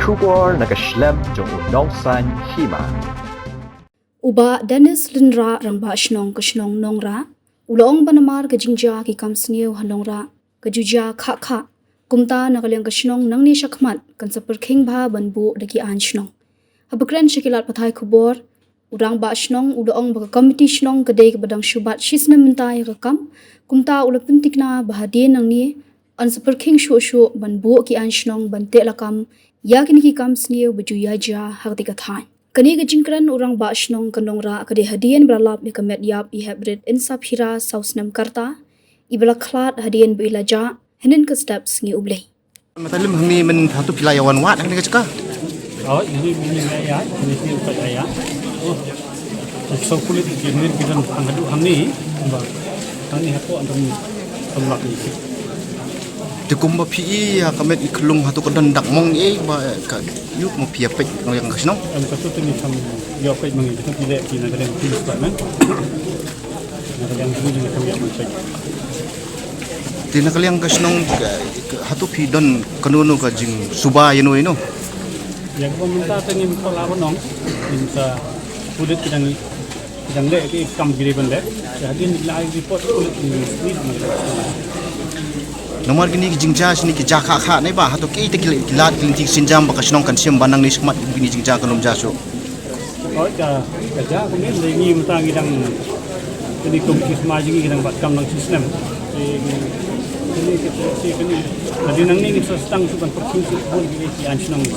Shubor nakaslem jong unong san Hima. Uba Dennis Lindra rangba Shnong ke Shnong Nongrah, ulong banamar ke jingja ki kamsniu Nongrah, ke juja kha kumta nakaliang ke Shnong Nangne Shakhmat kan sa Pyrkhing ba banbu daki an Shnong. Habakran syakilat patai kubor, urang ba Shnong ulong ba komiti Shnong kedai ke badang syubat shisna mentai rekam, kumta ulapun tikna bahadien nangni an sa Pyrkhing Shuh banbu ki an Shnong bante lakam yakin ki kamsniu bajuya ja hakti kathai. Kani ke jingkran orang ba Shnong ke Nongrah ke hadian beralap ni kemet yap I hybrid insap hira sausnam karta ibala klat hadian bilaja henen ke steps ngi ublei. Matalim hangni men satu pilayawan wat hangni ka caka. Oh, ini ya, ini upat ya. Oh, so kulit ini kita angkat hangni, hangni aku antum tolak ini. Dikum ba pi ya kamet iklung hatu ka dandak mong ba ka yuk mo pi apek yang kasno. Am kasu tu ni sam yo apek mangi kita pilih kina kadang pilih kan. Kadang pilih ni kami aman cek. Tina kaliang kasno hatu pi don kanuno ka jing suba yeno ino. Yang pemerintah tengin kolak nong, minta kulit kadang le ke kam giri bende. Jadi ni lagi report kulit ni. Nomor gini jingja sini ki jaka kha nei ba hatu ke te kilat kinti sinjam ba kasno kan sim banang ni Shakhmat gini jingja kanum jaso. Oh, kerja kemudian lagi minta kadang jadi komisi semaji kadang buat kam nang sistem. Ini jadi nang ni ni setang sukan Pyrkhing pun gini ki an Shnong.